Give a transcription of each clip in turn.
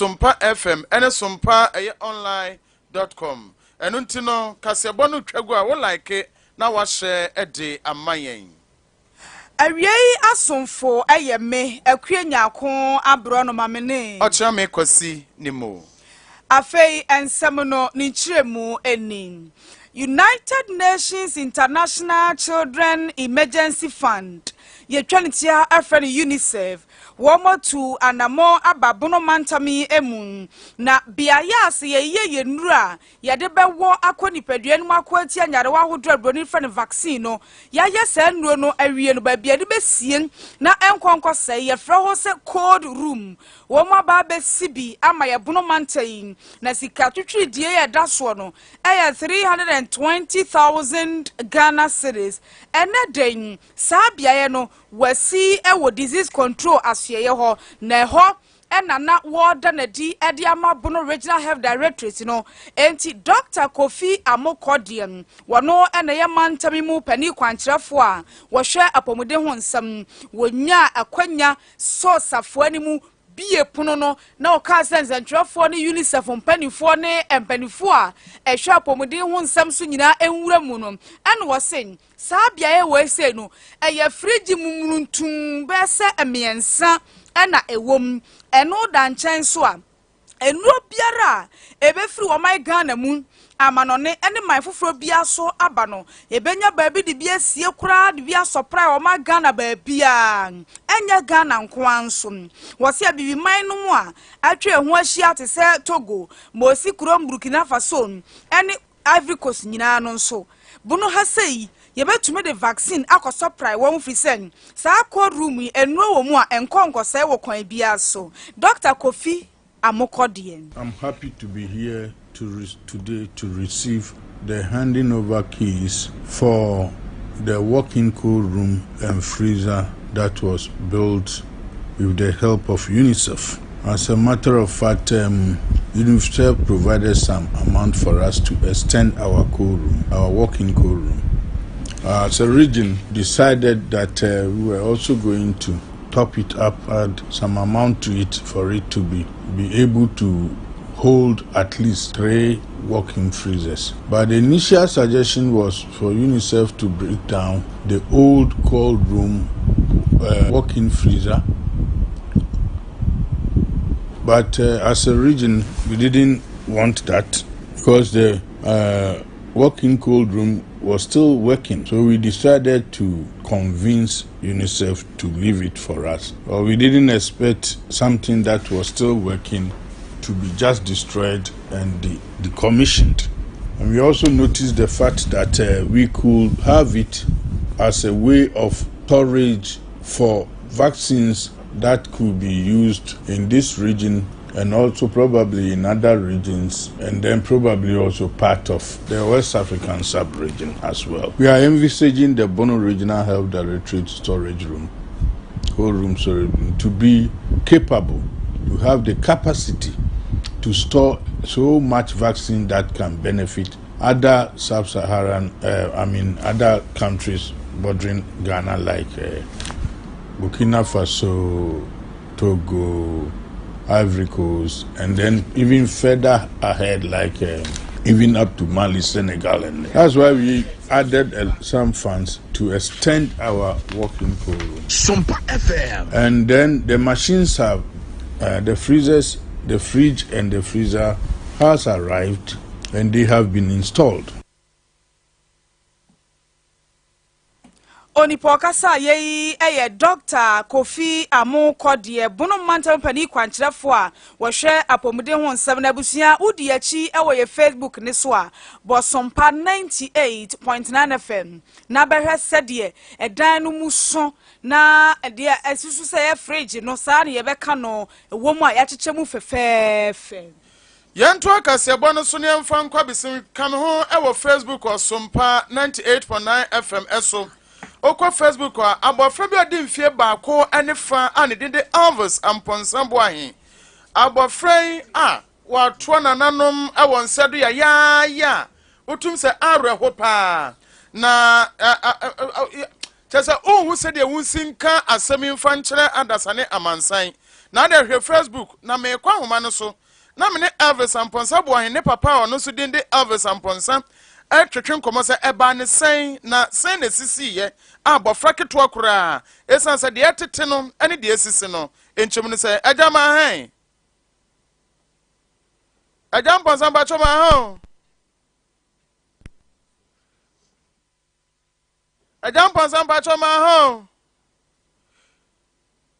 Sompa FM ene Sompa online.com enu ntino kasebo no twagu a wo like na wa share ede amayen Awiei asomfo ayeme akue nyako abro no mamene ocha me kwasi nimo afei ensem no ni kiremu eni United Nations International Children Emergency Fund yetwanitia afre ni UNICEF womotu anamo ababono mantami emun na biaya se ye nura yade bewo akonipadua no akwati anyarewa hodo abroni fre vaccine no yaye se nuro no awie no babia de besien na enkonko se ye fre ho se cold room womo aba besibi ama ye bono mantain na sika twitwi die ye daso no eye 320,000 Ghana cedis ene den sa biaye no wasi ewo disease control asye ho na ho enana warda na di ediama bono regional health directorate no enti Dr. Kofi Amokodiem wono ene ye mantami mu pani kwankyerefo a wo hwe apomode ho nsam wonya akwanya sosafo animu biye puno no na oka senzentwerefo ne UNICEF mpanifo ne empanifo a ehwe apomode ho nsam so nyina enwura mu no ene wo sen saa biaye we se no eye friji mumruntum bese emiensa ena ewom eno da nchen so a enuro biara ebefiri wo mai Ghana mu amanone ene mai foforo bia so aba no ebenya baabi de bia sie kura de bia surprise wo mai Ghana baabia enya Ghana nko anso wo se abibi mai no mu a atwe ho ahia te se Togo Mosi Kurom Burkina Faso ene Ivory Coast nyina no nso bunu hasei yebetume de vaccine akọ surprise won frisen sa cold room enro wo mu a enkonko sai wo kwan bia so Dr. Kofi Amokodiem. I'm happy to be here today to receive the handing over keys for the walk-in cold room and freezer that was built with the help of UNICEF. As a matter of fact, UNICEF provided some amount for us to extend our cold room, our walk-in cold room. As a region, decided that we were also going to top it up, add some amount to it for it to be able to hold at least 3 walk-in freezers. But the initial suggestion was for UNICEF to break down the old cold room walk-in freezer. But as a region, we didn't want that because the walk-in cold room was still working. So we decided to convince UNICEF to leave it for us. Well, we didn't expect something that was still working to be just destroyed and decommissioned. And we also noticed the fact that we could have it as a way of storage for vaccines that could be used in this region and also probably in other regions, and then probably also part of the West African sub-region as well. We are envisaging the Bono Regional Health Directorate storage room, cold room storage room, to be capable, to have the capacity to store so much vaccine that can benefit other sub-Saharan, other countries bordering Ghana like Burkina Faso, Togo, Ivory Coast, and then even further ahead, like even up to Mali, Senegal, and that's why we added some funds to extend our walk-in cold room. Sompa FM. And then the machines have the freezers, the fridge, and the freezer has arrived, and they have been installed. Onipokasa yei eye Dr. Kofi Amokodie bono manta pani kwankyerefo a wo hwe apomde ho nsem na busia udi achi ewo ye Facebook ne so a bo Sompa 98.9 FM na behwe sede edan no muso na de asusu se ye fridge no sa na ye beka no ewo mu a ya kyekye mu fefefe Yanto akasebo no so ne mfa nkwa bisim kam ho ewo Facebook o Sompa 98.9 FM eso Okwa Facebook wa abofra bi odi mfie baako ane fa ane de Elvis amponsambo ahin abofra a wato nananom ewon sedo ya otum se areho pa na chese ohu se de wunsinka asemi mfa nkyere adasane amansan na de hwe Facebook na me kwa homa no so na me ne Elvis Amponsa bo ne papa no so din de Elvis Amponsa twetwe nkomo se eba ne sen na sen ne sisi ye abofra keto akura esan se de etete no ene de esisi no enchum ne se agama han agam Amponsa ba choma han agam Amponsa ba choma han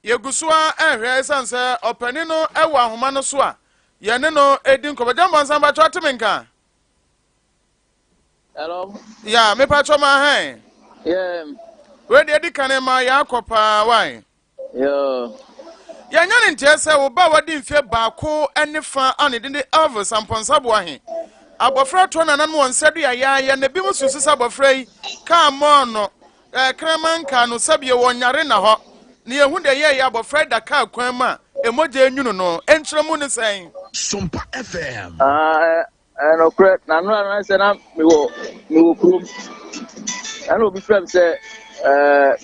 Yegusua ehwe esan se opani no ewa ahoma no so a ye ne no edin ko agam Amponsa ba chwa temenka. Hello. Yeah, me pa choma han. Yeah. We de di kanema ya akopa wan. Yo. Ya nya ne ntie se wo ba wadi mfie baako ene fa ane de Elvis Amponsa bo ahe. Abofra to na nan won sedu ya na bi mususu sa abofra yi ka mo no kramanka no sabie wonyare na ho. Ne yehu de ye ya abofra da ka kwan ma emoje enwunu no enkyeremu ne sen. Sompa FM. No correct. Na no na say na me wo krum. I know be friend say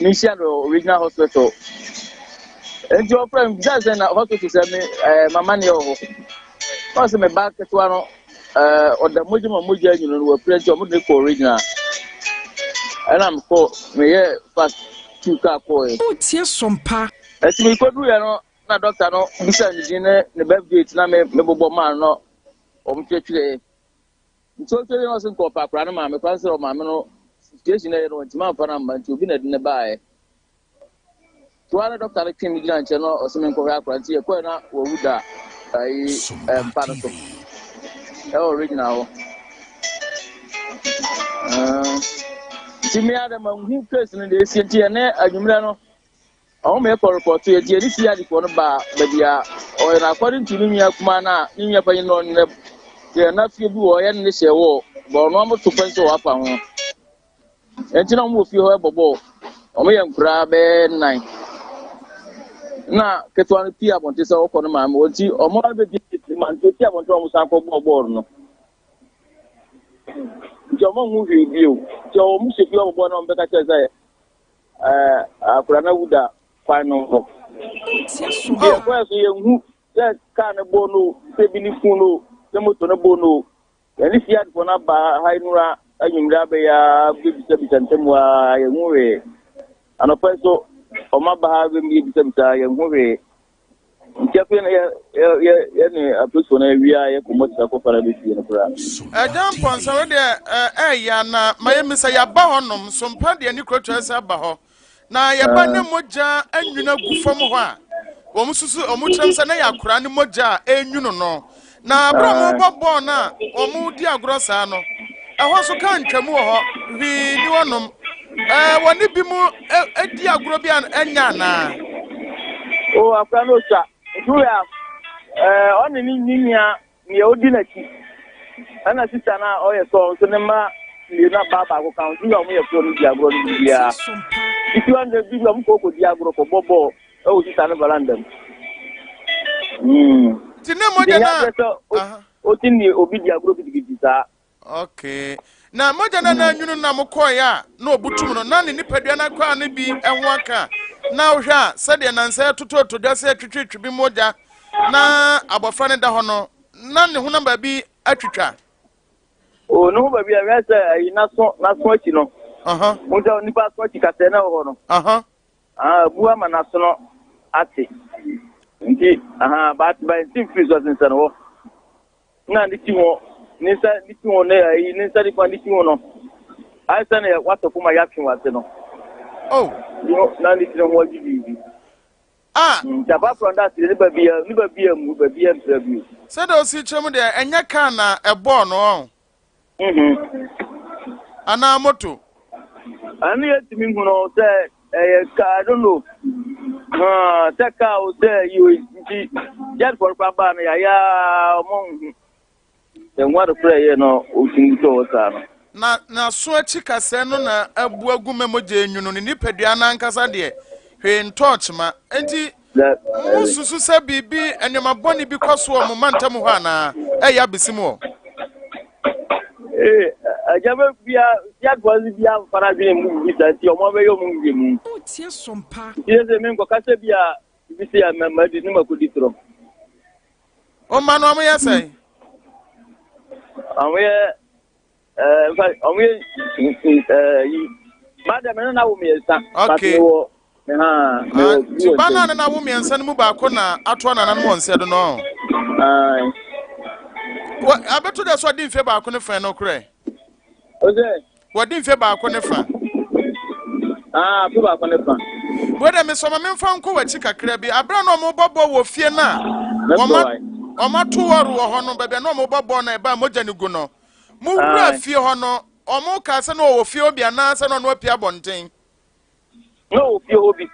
mission original hospital. And your friend just na hospital say me mama ne ho. Cause me back to one or the moja you know we pray mo de original. And I'm for me fast two car boy. Oh, tie Sompa. As me ko do ya no na doctor no bisa ni ne birthday na me bobo man no omtwetwe. So tell you nothing called Papa, my pastor or my no station no Timam to be in the buy. To other doctor came to channel or something called Aquantia, Quena, or Wuda, Panasol. Original. Jimmy Adam, who person in the city and Ajumano. I may call report to a GDC for the bar, but yeah, or according to Nimia Kumana, Nimia Paino. Yeah, na fi bi wo ye ne hye wo bo no mo to penso apa ho entina mo fi ho ebobo o me yankura be 9 na ketwa no pia bonte se wo kono ma me onti o mo be bi man to pia bonte o mo san ko bo no jo mo hu wi bi o jo mo se bi o bo no be ka che se akura na wuda kwa no ho ye kwa so ye hu se ka ne bo no se bi ni fu no moto na bono ya ni fiat bona ba hainura anyumra be ya bibisa bisantemwa ya ngure anopeso o maba be mi bisa ya ngure ntiafe na ya ni apeso na wia ya komota ko fara be fi na bra Agam Amponsa we de ya na mayemisa ya ba honom Sompa de ni kroto asa ba ho na ya ba ne moja anwuna gufom ho a wo mususu o mutrem sa na ya kora ne moja enwunu no na bro mo bobo na o mu di agro sa no ho so kan twam ho wi ni wonom woni bi mu edi agro bi an anya na o afra no cha duya oni ni nia ni odi na ki ana sita na o ye so ne ma ni na baba ko kan duya mo ye pro ni di agro ni bia if you want the video mo ko di agro ko bobo o sita na balandam Tine moja na otini obi di agro gidigidi sa. Okay. Na moja na nwunu na mokoya na obutum no na ne nipadua na kwa ne bi enho aka na ohwa se de na nsa tototo da se twetwetwe bi moja na abofra ne da ho no na ne ho namba bi atwetwa. O no ba bi a se na so achi no. Moja nipa so achi ka se na ho no. Buwa ma na so no ate. Nti but by team freeze was in Sanowo na ndi tiwo nisa nditiwo na yi nisa di kwa nditiwo no ai sana ya wato kuma ya pin wase no yo na ndi tiwo mo jibi jaba from that ni ba bia interview said o si chemu de enya ka na ebo no ana moto ani etimi hu no say ka I don't know Taka o say you just for papa na ya mo den wa pray no o tin to sa na so achi kase no na abu aguma moje enwunu ni nipadua na nkasa de hwe ntouch ma enti mususu se bibi enyoma boni bi kwaso o momentum ho ana ya bisimu ajabe bia ya gwazi bia fara bi mu bi da ti o mo be yo mu bi mu Oh, tie Sompa. Yes, me ko kase bia bi si amama di ni makudi tro o ma no mo yesai awe in fact awe madam na wo me yesa okay ti banana na wo miensa no mu ba ko na ato na nan mo nse do no abeto de so di mfe ba ko ne fa no kure oje wodi mfe ba ko ne fa fi ba ko ne fa wede me so ma me mfa nko wachi kakra bi abra no mo bobo wo fie na oma to woru wo ho no bebe no mo bobo na e ba moja ni gu no mu wura fie ho no omo ka se no wo fie obi ana se no no apia bonten no fie obi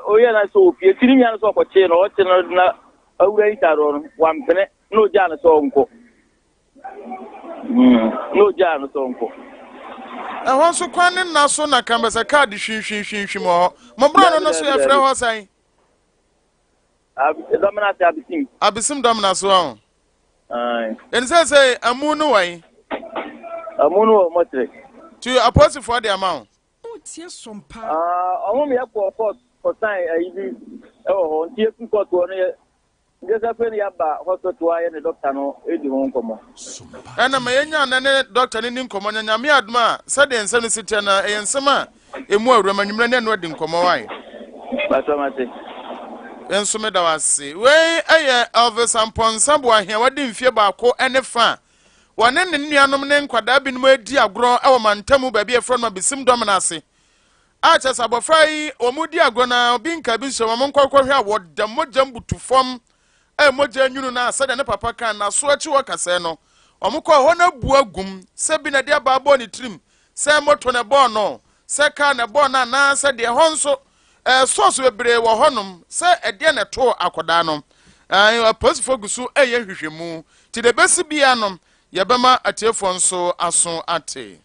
oye na so fie tiri nya so ko che no o che no na awura itaro no wa mpene no ja na so nko no ja na so nko ehon so kwan na so na kambasa card hwinhwinhwinhwim ho mo bro no so ya frɛ ho sai abisim domina so ho en say amu no wai amu no motre to apostle for the amount tie Sompa omo me yakọ for sign ibi ho tie ku court no ye ngeza fe ya ba hospital aye ne doctor no edi ho nkomo ana ma yenya na ne doctor ni nkomo nya me aduma se de nse no sitia na eyensema emu awura nwumre ne no edi nkomo wai batomate enso me da wase we eye Elvis Amponsa bo ahia wadi mfie ba ko ene fa wane ne nuanom ne nkwada binom edi agro e wo mantamu ba bi e front ma bisim domina ase acha sabofrai omudi agro na obi nka bi so mo nkwakwahwe a wodam mojam butufom moja nyunu na asa de ne papa kan na so achi wakase no omukọ ho na bu agum se bi na de aba bo ni trim se moto ne bo no se ka ne bo na na se de ho nso source bebre wo honom se ede ne to akoda no aposi fogusu eye hwehwemu ti de besi bia no yebema atefo nso aso ate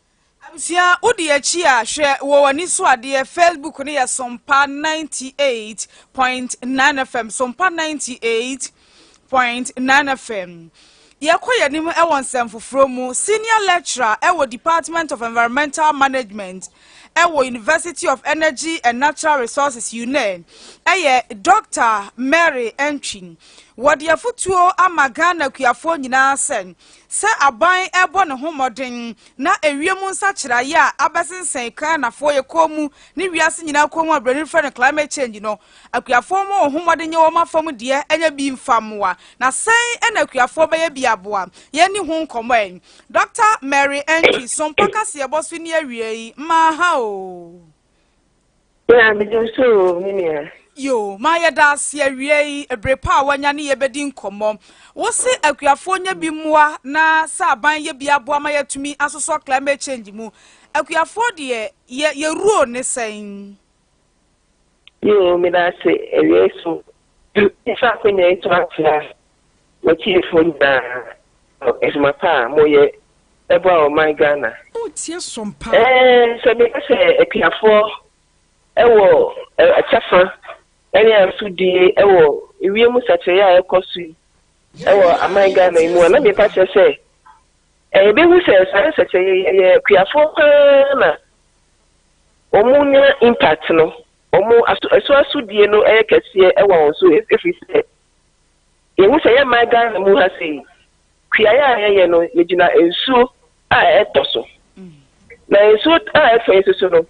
Sia udi echi a hwe wo wani so ade Facebook ne ya Sompa 98.9 FM Sompa 98.9 FM Yekoye nim e won semfofro mu senior lecturer e wo Department of Environmental Management e wo University of Energy and Natural Resources UNEN eye Dr. Mary Entwin wodi afutuo amagana kuafo nyina sen se aban ebo ne homoden na ewiemu nsa kira ya abesensen kan na fo ye komu ni wiase nyina komu abrani fa ne climate change no akuafo mo homoden ye wo mafam de enya bi mfamwa na sen ena akuafo ba ye bi aboa ye ni hu nkomo Dr. Mary Entry Sompa kase ebo so ni awie ma ha o ya me do so minia yo my das ye wie ebrepa wanya ne ye bedi nkomo wo se akuafo nya bi mua na sa ban ye bia boa ma yatumi asoso climate change mu akuafo de ye ruo ne sen yo me da se ewie so isa kwenya itu afia wo tie phone da esma pa mo ye ebo o my Ghana tie Sompa se me se akuafo ewo achafa any asudi ewo iwiemu sache ya ekosu ewo amanga na imu na me pa che be hu se sache ye kuafo na omunya impact no omu asudi no kese ewo so efise ye hu se ye manga na mu ha sei kuaya ye no yegina ensu a etoso na ensu a efise no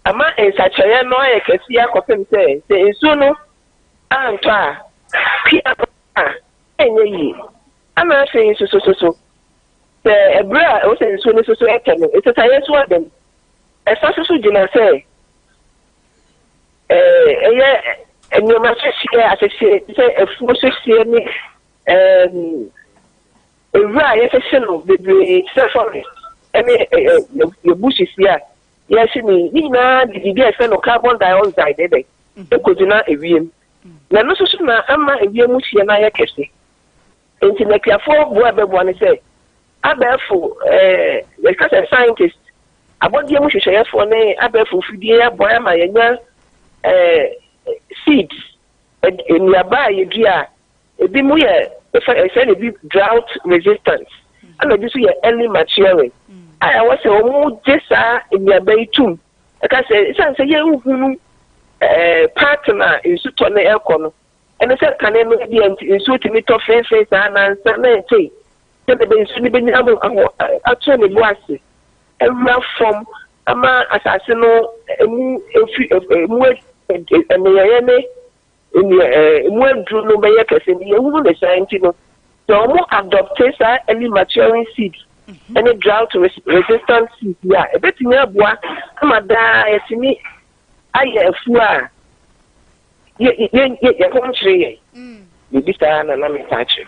ama ensachoye no kesi akopem se ensu no anto a pia enye yi ama se ensu so se ebra o se ensu no so eteno etetaye so adem esa so gina se eye enyoma se asese se efu so sie ni ebra ye se no bebre se forest ene ye bush sia yes ni na di efe no carbon dioxide dey ekojina ewiem na no so na ama ewiem hie na ya kese enti na kiafo bo abebo ne say abefo because a scientist abodie mu hwehweyefo ne abefo fidie aboya ma yenya seeds eniaba yedua ebi mu ye efe ne bi drought resistant and bi so ye early maturing I was a omu jesa in your bay tomb. Because say ye uhunu partner nsu tɔ ne ɛkɔ no ɛne sɛ kane no bi nsu tumi tɔ fɛnfɛn saa nansa na ɛkyɛi sɛ de bɛ nsu ne bɛnya mo ato ne bo ase ɛwura fam ama asase no emu efi emu ɛmɛyɛ ne emu aduru no bɛyɛ kɛse ne ehunu ne saa nti no sɛ ɔmo adopte saa early maturing seeds ɛne drought resistant seeds a ebetumi aboa ama daa yɛtumi ayɛ afuo a yɛ kɔnkyere yɛ bibi saa na me kyerɛ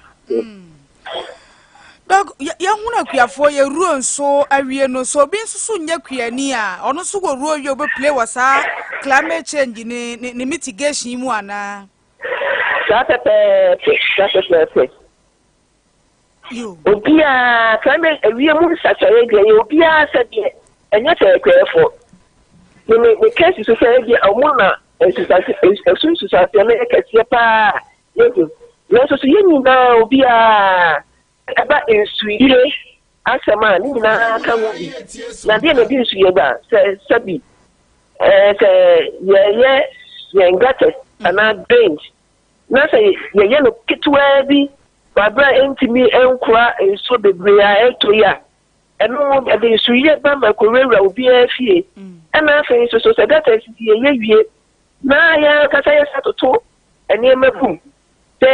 dog yɛhunu akuafoɔ yɛruo nso awie no so obi nso so nyɛ kuani a ɔno nso wɔ ruo wie obɛplay wɔ saa climate change ne mitigation mu anaa saa pɛpɛɛpɛ obi a climate awie mu nsatɔyɛ deɛ yɛ obi a sɛ deɛ ɛnyɛ sɛ akuafoɔ ne kɛse so sɛ deɛ ɔmo na nsusase no yɛ kɛseɛ paa yɛhu nanso so yɛ nyinaa obi a aba nsuyire asɛm a ne nyinaa ka ho bi na deɛ na di nsuyire ba sɛ bi sɛ yɛyɛ yɛn gutters anaa drains na sɛ yɛyɛ no ketewaa bi wabra ntumi nkora nsuo bebree a ɛtɔ yi a ɛno ɛde nsuyire ba ma kɔwurawura obiara fie ɛna afei nso so sɛ gutters yɛyɛ wie na yɛkasa yɛsa toto nneɛma bum sɛ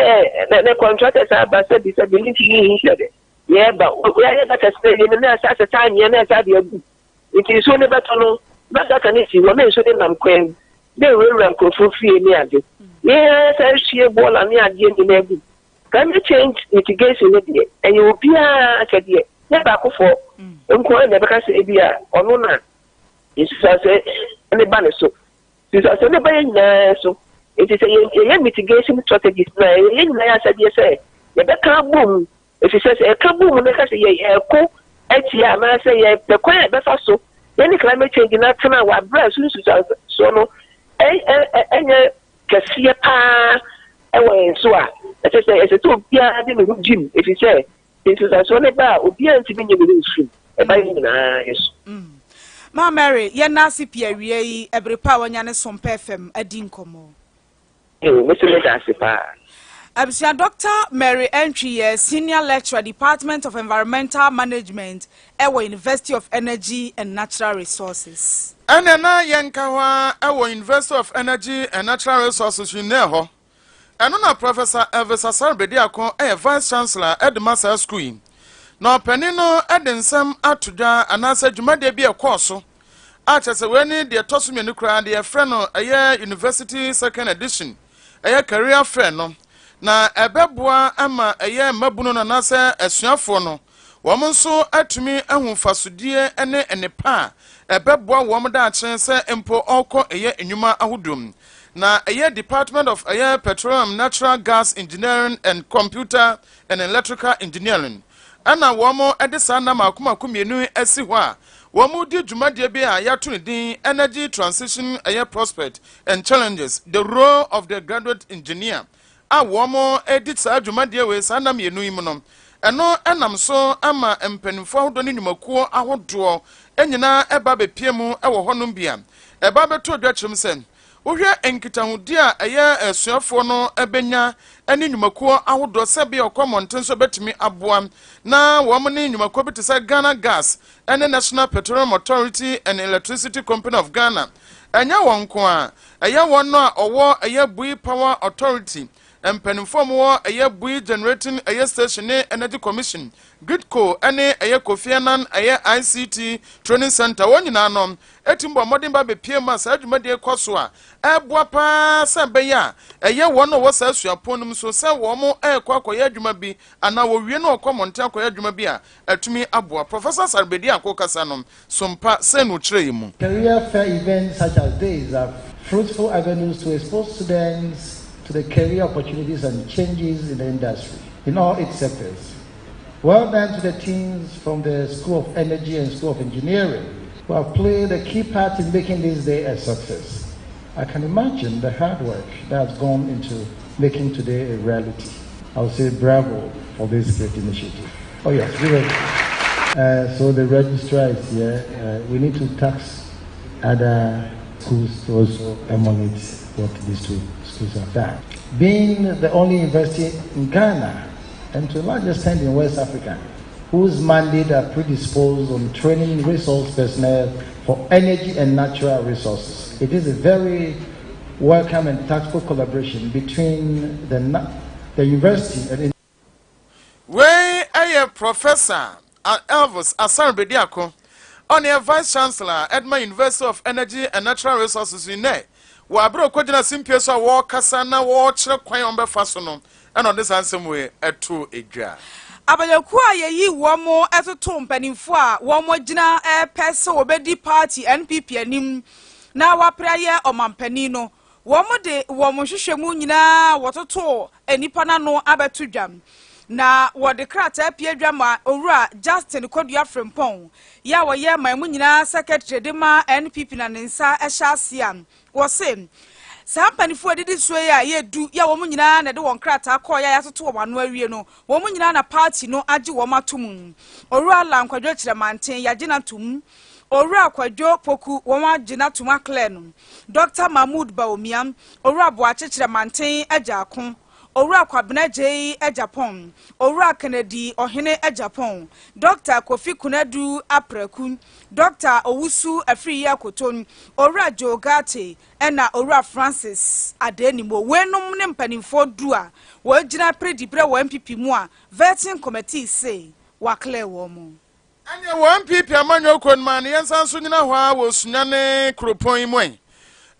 ne contractors aba sɛ bi sɛ bi ne ntumi nhu sɛ de yɛba yɛyɛ gutters sɛ yɛne ne asase saa nneɛ na ɛsa de agu nti nsuo ne bɛtɔ no na gutter ne si hɔ na nsuo ne nam kwan na ɛwurawura nkurɔfoɔ fie ne ade yɛsɛ ahwie bɔɔla ne adeɛ nyinaa agu climate change mitigation ne deɛ ɛyɛ obiara kyɛdeɛ ne baakofoɔ nkoa na ɛbɛka sɛ bi a ɔno na nsusase ne ba ne so nsusase ne ba yɛ nyinaa so nti sɛ yɛyɛ mitigation strategies na yɛyɛ nyinaa yɛ asɛdeɛ sɛ yɛbɛka bom ɛfiri sɛ sɛ ɛka bom no ka sɛ yɛko akyi a anaasɛ yɛpɛ kwan a ɛbɛfa so yɛne climate change no atena a wɔabrɛ so nsusase so no ɛnyɛ kɛseɛ paa ɛwɔ yɛn so a ɛsɛ sɛ ɛsɛ sɛ obiara de ne ho gyim ɛfiri sɛ nsusansoɔ ne ba a obiara ntumi nye ne ho nsuo ɛba yɛ nyinaa yɛ so Ma Mary yɛn nase pia wie yi ɛbere pa wɔnya ne Sompa FM adi nkɔmmɔ mɛsɛ ne da ase paa Abisia Dr. Mary Entry, Senior Lecturer, Department of Environmental Management, Ewa University of Energy and Natural Resources. And na yenkawa Ewa University of Energy and Natural Resources Uneho. And na Professor Elvis Asarbediako, Vice Chancellor at the Master School. No penino edensem atuda anasa jumade bi ekoso. Acha se weni de tosumi nukra de friend no University Second Edition. Career friend no. Na ebeboa ama mabunu na nase asuafo no wo nso atumi ahumfasodie ene enepa ebeboa wo da akyen se empo okọ enwuma ahodom na Department of Petroleum Natural Gas Engineering and Computer and Electrical Engineering ana wo edesa na makomakomienu esi ho a wo di dwumadie bi a yato ne din Energy Transition Prospect and Challenges, the role of the graduate engineer. A womo edit sa adwumadie we sa nam yenu im no eno enam so ama empanifo ahodo ne nyumakuo ahodo enyina eba bepiemu ewo honom bia eba beto dwachim sen wohwe enkitahudi a asuafo no ebenya ene nyumakuo ahodo se bia okomonten so betimi aboa na womo ne nyumakuo bitisa Ghana Gas ene National Petroleum Authority and Electricity Company of Ghana enya wonko a won no a owo Bui Power Authority and Penformo Bui Generating Station Energy Commission, Gridco, Kofi Annan, ICT Training Center, one in Anom, Etimbo Modern Baby PMA, Sajumadi Koswa, Buapa Sabeya, one was as your ponum so sell womo Quako Yajumabi, and now we know common Tanko Yajumabia, to me Abua, Professor Sarbedia Kokasanum, Sompa Senu Tremu. Career fair events such as these are fruitful avenues to expose students to the career opportunities and changes in the industry, in all its sectors. Well done to the teams from the School of Energy and School of Engineering who have played a key part in making this day a success. I can imagine the hard work that has gone into making today a reality. I would say bravo for this great initiative. Oh yes, so the registrar is here. We need to tax other schools to also emulate what these two schools have done. Being the only university in Ghana and to a large extent in West Africa, whose mandate are predisposed on training resource personnel for energy and natural resources. It is a very welcome and tactful collaboration between the university and Where a professor Elvis Asan on a vice chancellor at my University of Energy and Natural Resources in there. Wabro Kojana Simpiasa War Kasana War Chakwayombe Fasono, and on this handsome way at 2 Aja. Abalekua ye one more at a tomb pennyfua, one more dinner air peso obedi party NPP anim. Now a prayer or mampenino. One more day, one more shishamunina, what a tour, and Nipanano abatujam. Na what the crater Pierre Drama ora Justin Kodia from Pong. Yawa ye my munina secretary Dema NPP Nansa Ashasian was same. Some pennyfua did this way ye do ya womunina na do one crater call ya to one where no womunina na party no aji woma tum. Ora lam quadra mantin yajina tum. Ora kwadwo poku woma jina tuma clan. Dr. Mahmoud Baomiam, ora boachichira mantin ajakon. Ora kwabena J e Japan. Ora Kennedy ohene e Japan. Dr. Kofi Kunadu Aprekun. Dr. Owusu Afriya Koton. Ora Jogate ena ora Francis Adenimo. Wenum ne mpanimfo dua. Wo jina predibre wo MPP mu a vetting committee say wakle wo mu. Anya one people amanyo konman yensan so nyina hwa wo Sunyani kropon mu en.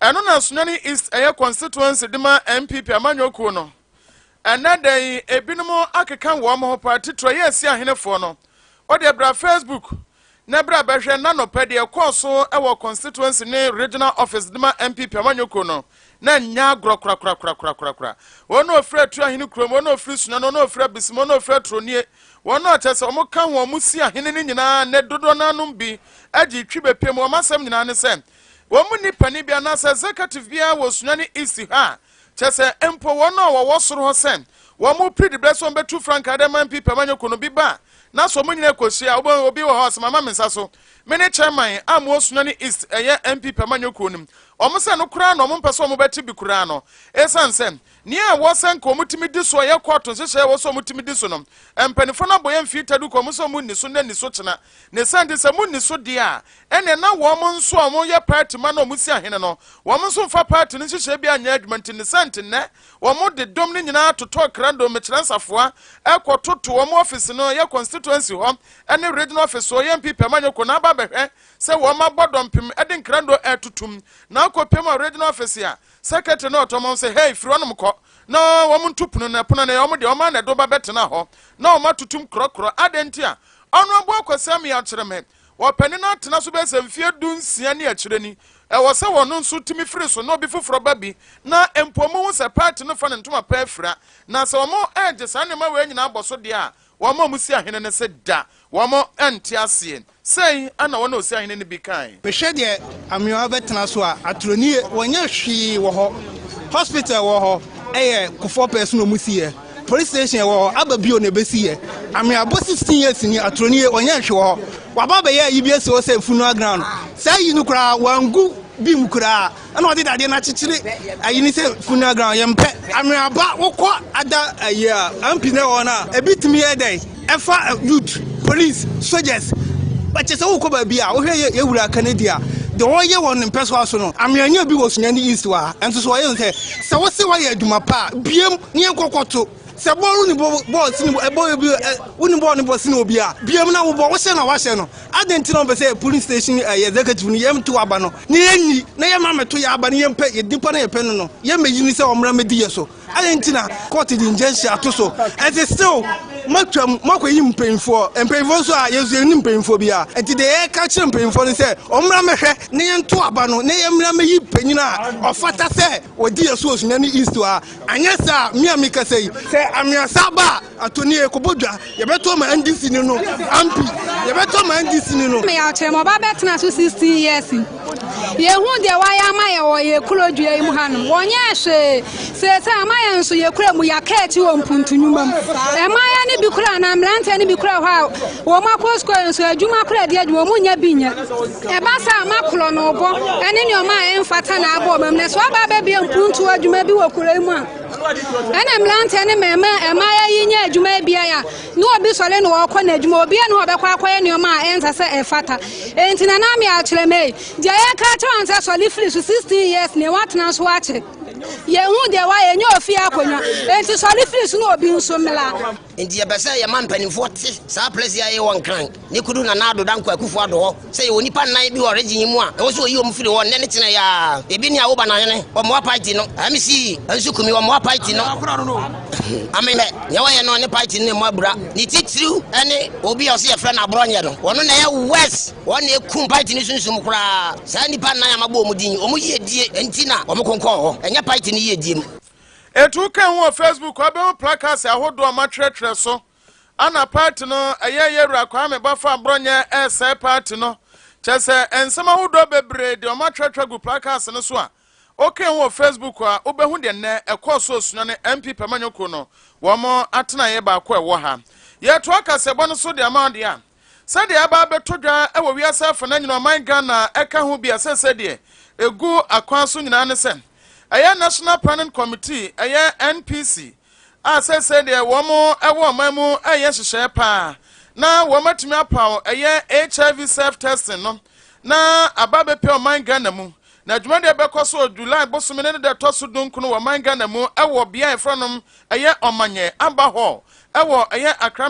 Eno na Sunyani East eye constituency dima MPP amanyo ko no. Another ebinumo akeka wo mo party troye esi ahenefo no. O de bra Facebook na bra behwe na no pede ekoso e wo constituency ne regional office dima MPP amanyo ko no. Na nya grokra. Wono ofre tu ahene krom, wono ofre Sunyani, wono ofre bisimo, wono ofre tronie. Wono atese omo kan wo mu si ahene ni nyina ne dodo nanum bi agi twibe pem wo masem nyina ne se. Wo mu ni pani bia na se executive bia wo Sunyani East ha. Chese empo wono wo soro ho sen. Wo mu predi bleso betu frank ademan pipa manyo kono bi ba. Na so mu nyina kosia obi wo house mama mensa so. Mene chairman am wo Sunyani East eye MP pamanyo konim. Omo se no kura no omo mpese omo beti bi kura no. Esansen ni a wo sen ko mutimi di so ye kwoto hyehyɛ wo so mutimi di so no. Empanifo na boye mfita du ko mo so mu ni so na ni so kyena. Ne sande se mu ni so de a ene na wo mo nso omo ye party ma na omo si ahene no. Wo mo nso fa party ni hyehyɛ bi anya adwumant ni sante ne. Wo mo de dom ni nyina toto krando me kyerɛnsafoa ekototo wo mo office no ye constituency ho ene regional office so ye MP pamanyo ko na ba behwe se wo ma bodom pim ede krando etutum na ko pem regional office ya secretary no otomo say hey firi onom ko no wo mo ntupunu na pono na wo mo de o ma na do ba betena ho na o ma tutum krokro adentia onu bo akwasam ya kyerɛ me wo pani na tena so be semfie dunsia ne a kyerɛ ni e wo se wono nso timi firi so no bi foforo ba bi na empomu se party no fa ne ntoma pa afira na se wo mo age sa ne ma we nyina aboso de a wo mo musi ahene ne se da wo mo enti asien sei ana wo na osi ahene ne bi kan me hwe de amioa betena so a atroni wonya hwi wo ho hospital wo ho eye kufo person no musi police station wo ababio na besi amia bo 16 years ni atroni wonya hwe wo waba be ye ibs wo se funeral ground say yi no kra wangu bi mu kra ana odi dade na chichire ayi ni se funeral ground yempe amia ba wokọ ada ayi ampi na wona ebitimi e dai efa youth police soldiers but se wokọ ba bi a wo hwe ye wura Canada the one ye won person aso no amianya bi wo Sunyani East wa enso so ye nke se wo se wa ye aduma pa biem ne ekokoto se boru ni bo sini bo bi uni bo ni bo sini obi a biem na wo bo wo se na wa se no adenti no be say police station executive ni yem to aba no ne yanyi na ye mameto ya aba ne yem pe ye dipa na ye pe no no ye meyi ni se omra medi ye so adenti na court di injunction ato so and still matwam makoyi mpemfo so a yesu ni mpemfo bia enti de ye ka kire mpemfo ni se omra mehwe ne ye nto aba no ne ye mra meyi panyina ofata se odi ye so Sunyani East wa anyesa mi amika sei se amiasa ba atoni e kobodwa ye beto ma NDC ni no ampi ye beto ma NDC ni no me ya chemo ba betna so 16 years ye hu de wa ya ma ye wo ye kuro dua mu hanom wonye hwe se ma ye nso ye kura mu ya keti wo mpuntunwuma e ma ya ne bi kura na mlante ne bi kura ha wo ma ko sko nso adwuma kura de adwuma mu nya binya e ba sa ma kuro no bo ene ne o ma emfata na abo bam ne so aba ba bi mpuntu adwuma bi wo kura mu a ene mlante ne mema e ma ya yinya adwuma bia ya ne obi sole no wo na adwuma obi ne obekwa akoye ne o ma ensa se efata enti na na me a kire me dia ya ka to ansa sole free 16 years ne watena so ache ye hu de wa ye nyo ofi akonya enti sole free so no obi nso mela enti ye bese ye man panimfo te sa place ya ye won kran ni kudu na na adoda nkwa akufo ado se ye oni pan nan bi origin mu a e wo so yi o mfiri won ne tene ya ebi ni awo ba na ne o mo party no amisi ansu kumi o mo party no amene ye wa ye no ne party ne mo abura ni titru ene obi o se ye friend abronye no wono na ye west won na ekum party ni sunsum kura sa ni pan nan amabo o mu din o mu ye die enti na o mo konkon ho enya party ni ye die mu etu kan wo Facebook obe placards ahodo matretre so ana party no ayeyewura kwame bafa abronye ese party no chese ensema ahodo bebre de matretre gu placards no so a okay wo Facebook a obehu de ne ekoso Sunyani MP pamanyoko no wo mo atena ye ba ko ewo ha ye to akase bo no so de amade a se de aba betodwa ewo wiase afana nyina man Ghana eka ho bia se de egu akwan so nyina ne se aya National Planning Committee aya NPC say de womo ewo mamu aya hihye pa na womatumi apaw aya HIV self testing no na ababe pe o man Ghana mu na dwuma de bekoso July bosomene ne de toso dunku no wo man Ghana mu ewo bia efranom aya omanye amba ho ewo aya Accra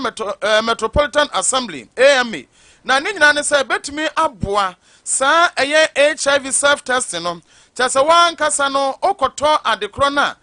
Metropolitan Assembly AMA na ne nyina ne say betumi aboa sa aya HIV self testing no chasa wan kasa no okoto adekro na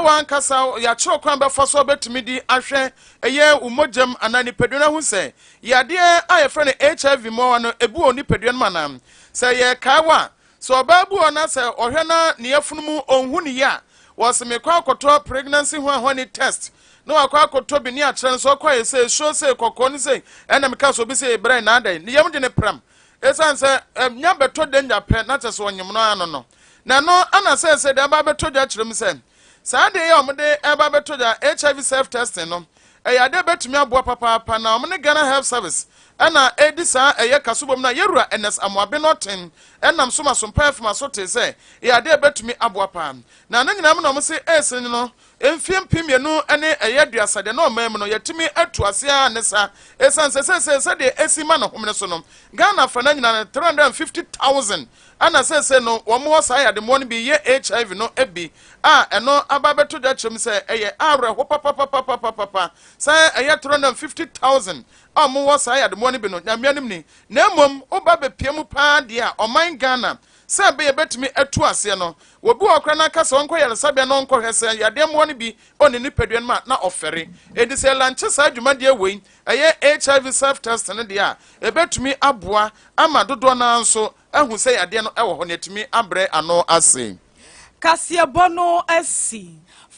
wan kasa ya chiro kwan be faso betumi di ahwe eye umojam anani peduna hu se ya de aye frene HIV mo no ebu oni peduna manam se ye kawa so babu ona se ohwe na ne yafunumu onhu ni ya waseme kwa akoto pregnancy ho ni test no akwa akoto bi ni a kire so kwa ye se show se kokko ni se ena meka so bi se brain na dai ni yam de ne pram esan se nya beto danger pe na tese onyem no ano no na no ana se de aba beto ja kire se sa de ye omde aba beto ja HIV self testing no ya de betumi aboa papa na omne Ghana Health Service ana edisa eye kasubom na yerura NS amoabe noten enam soma sompa fma so te se ya de betumi aboa pa na nyina m no mo se esen no emfiem pimienu ene eye duasa de no mam no yetumi atuase a ne sa esan se de esima no homne so no Ghana fa na nyina 350,000 ana se no wo mo sa ya de mo no bi ye HIV no ebi eno ababeto da chem se eye awre ho papa say eye 350,000 mo wo sa ya de mo no bi no nyamianim ni na mom oba be piemu pa de a oman Ghana se be betumi atu ase no wo bi okra na kasa onko yare sabia no onko hese ya de mo no bi oni ni peduan ma na ofere edi se lanche sa adwuma de wei eye HIV self test ne de a ebetumi aboa ama dodo na nso ahu se ya de no ewo ho netumi abre ano ase Kasiabono SC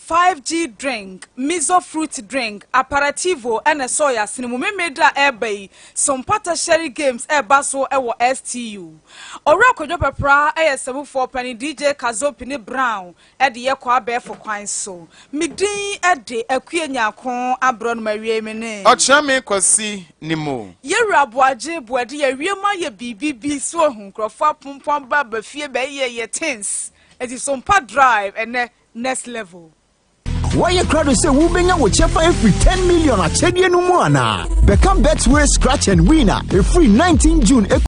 5G drink, miso fruit drink, aperitivo, and a soya cinnamon meda airby, some pata sherry games, air basso, ewo STU. Orako Jopra, a 74 penny DJ Kazopini Brown, at the Equa Bear for Quine so. Midi at the Equinia con, Abron Marie Mene. Ochame Kwasi Nimo. Yera Boaje, Boadia, Rima, ye BB, so hum, Crawford Pum Baba, fear bay ye tins. It is Sompa Drive and next level. Why you crowd say Wubenya will check for every 10 million at Chedian Umwana? Become Betway Scratch and Winner, a free 19 June.